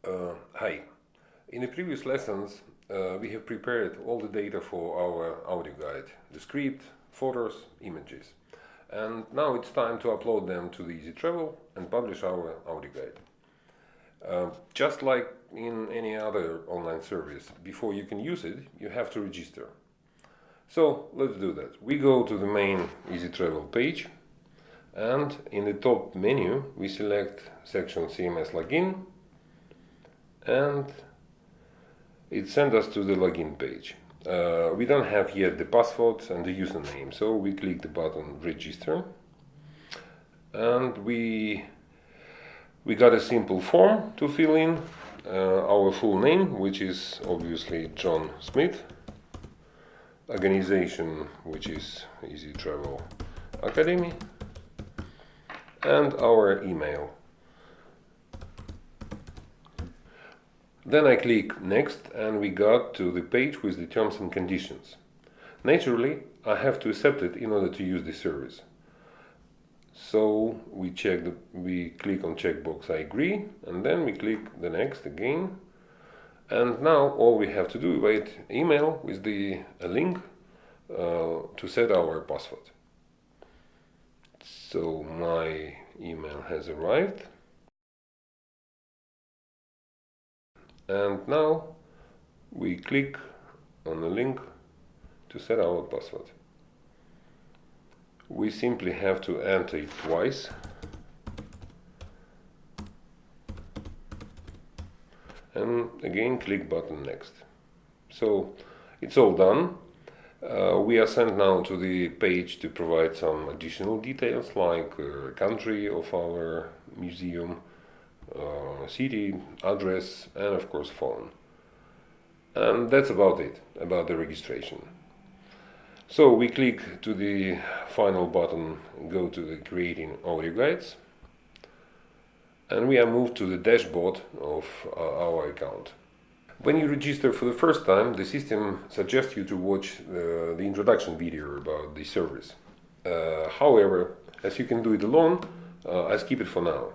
Hi. In the previous lessons, we have prepared all the data for our audio guide, the script, photos, images. And now it's time to upload them to the izi.TRAVEL and publish our audio guide. Just like in any other online service, before you can use it, you have to register. So let's do that. We go to the main izi.TRAVEL page, and in the top menu we select section CMS login, and it sends us to the login page. We don't have yet the password and the username, so we click the button register, and we got a simple form to fill in, our full name, which is obviously John Smith, organization, which is izi.TRAVEL Academy, and our email. Then I click next, and we got to the page with the terms and conditions. Naturally, I have to accept it in order to use the service. So we click on checkbox I agree, and then we click the next again. And now all we have to do is wait email with a link to set our password. So my email has arrived. And now we click on the link to set our password. We simply have to enter it twice. And again click button next. So it's all done. We are sent now to the page to provide some additional details like country of our museum, city, address, and of course phone. And that's about it, about the registration. So we click to the final button, go to the creating audio guides, and we are moved to the dashboard of our account. When you register for the first time, the system suggests you to watch the introduction video about the service. However, as you can do it alone, I skip it for now.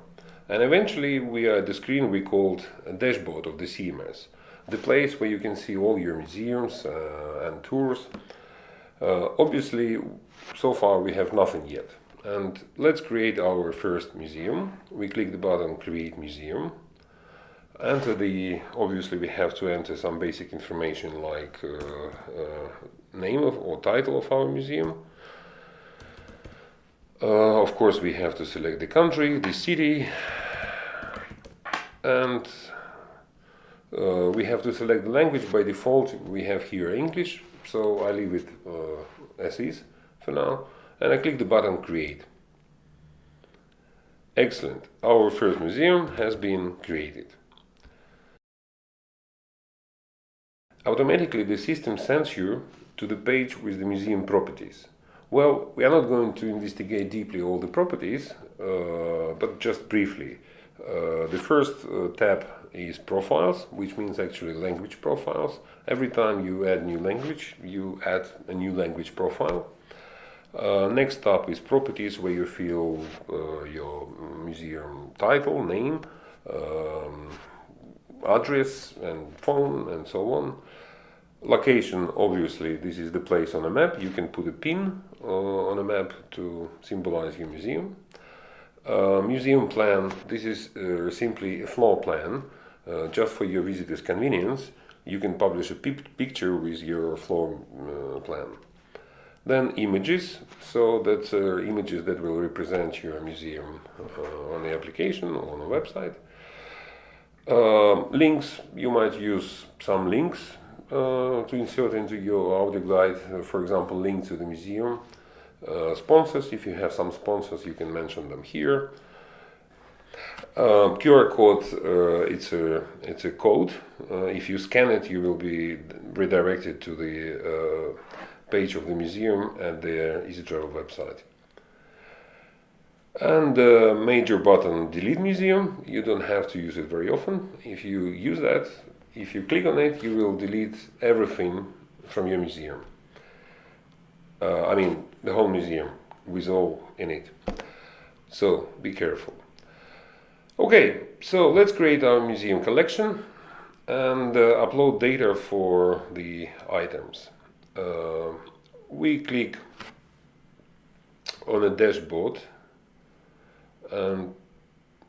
And eventually we are at the screen we called a dashboard of the CMS, the place where you can see all your museums and tours. Obviously, so far we have nothing yet. And let's create our first museum. We click the button Create Museum. Obviously we have to enter some basic information like name or title of our museum. Of course we have to select the country, the city, and we have to select the language. By default we have here English, so I leave it as is for now, and I click the button Create. Excellent, our first museum has been created. Automatically the system sends you to the page with the museum properties. Well, we are not going to investigate deeply all the properties, but just briefly. The first tab is profiles, which means actually language profiles. Every time you add new language, you add a new language profile. Next up is properties, where you fill your museum title, name, address and phone and so on. Location, obviously, this is the place on a map. You can put a pin on a map to symbolize your museum. Museum plan, this is simply a floor plan. Just for your visitors' convenience, you can publish a picture with your floor plan. Then images, so that's images that will represent your museum on the application or on the website. Links, you might use some links to insert into your audio guide, for example, link to the museum. Sponsors, if you have some sponsors, you can mention them here. QR code, it's a code. If you scan it, you will be redirected to the page of the museum at the izi.TRAVEL website. And the major button, delete museum, you don't have to use it very often. If you use that, if you click on it, you will delete everything from your museum. I mean, the whole museum with all in it. So be careful. Okay, so let's create our museum collection and upload data for the items. We click on a dashboard, and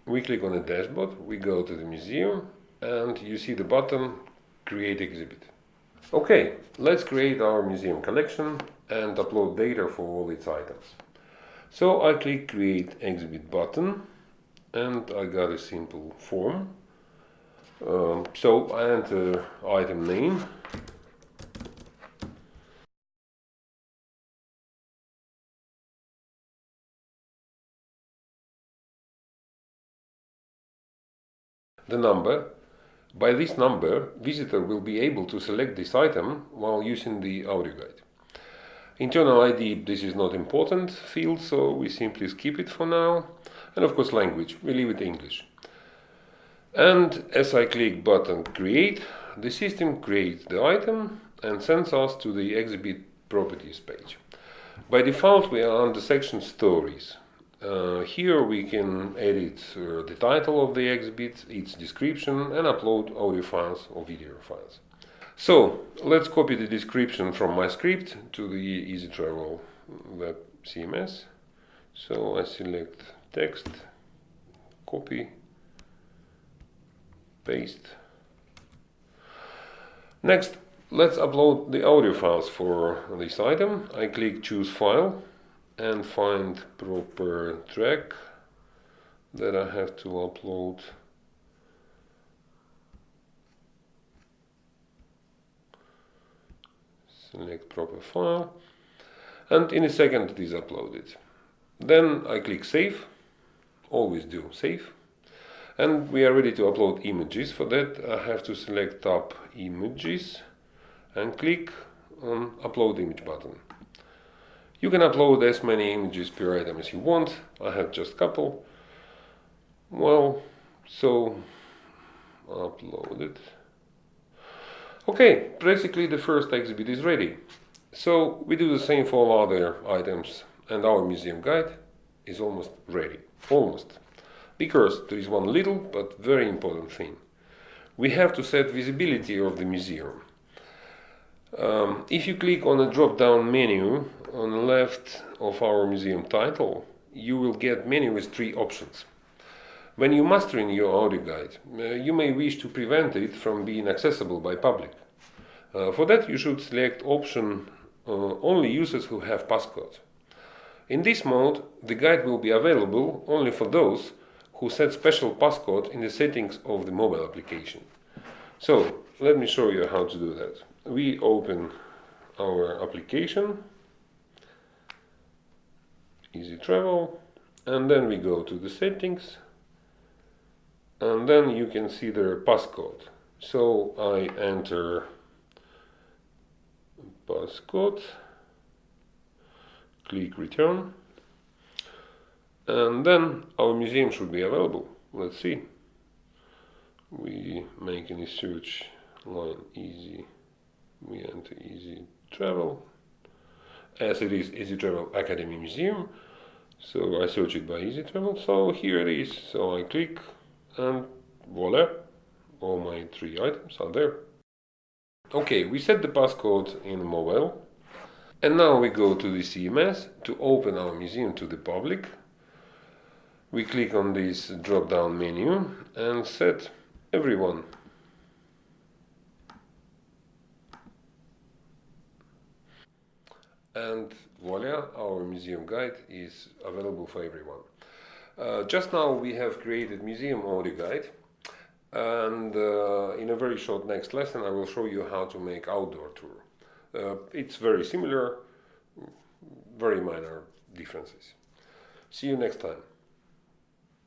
we go to the museum, and you see the button Create Exhibit. Okay, let's create our museum collection and upload data for all its items. So I click Create Exhibit button, and I got a simple form. So I enter item name, the number. By this number, visitor will be able to select this item while using the audio guide. Internal ID, this is not important field, so we simply skip it for now. And of course language, we leave it English. And as I click button Create, the system creates the item and sends us to the exhibit properties page. By default, we are on the section Stories. Here we can edit the title of the exhibit, its description, and upload audio files or video files. So let's copy the description from my script to the izi.TRAVEL web CMS. So I select text, copy, paste. Next, let's upload the audio files for this item. I click Choose File and find proper track that I have to upload. Select proper file, and in a second it is uploaded. Then I click Save, always do Save, and we are ready to upload images. For that I have to select Tab Images and click on Upload Image button. You can upload as many images per item as you want. I have just a couple. Well, so upload it. Okay, basically the first exhibit is ready. So we do the same for all other items, and our museum guide is almost ready. Almost. Because there is one little but very important thing. We have to set visibility of the museum. If you click on the drop-down menu on the left of our museum title, you will get a menu with 3 options. When you mastering your audio guide, you may wish to prevent it from being accessible by public. For that, you should select option only users who have passcode. In this mode, the guide will be available only for those who set special passcode in the settings of the mobile application. So, let me show you how to do that. We open our application, izi.TRAVEL, and then we go to the settings, and then you can see their passcode. So I enter passcode, click return, and then our museum should be available. Let's see. We make any search line easy. We enter izi.TRAVEL. As it is izi.TRAVEL Academy Museum, so I search it by izi.TRAVEL. So here it is. So I click, and voila, all my 3 items are there. Okay, we set the passcode in mobile, and now we go to the CMS to open our museum to the public. We click on this drop-down menu and set everyone. And voila, our museum guide is available for everyone. Just now we have created museum audio guide, and in a very short next lesson I will show you how to make outdoor tour. It's very similar, very minor differences. See you next time.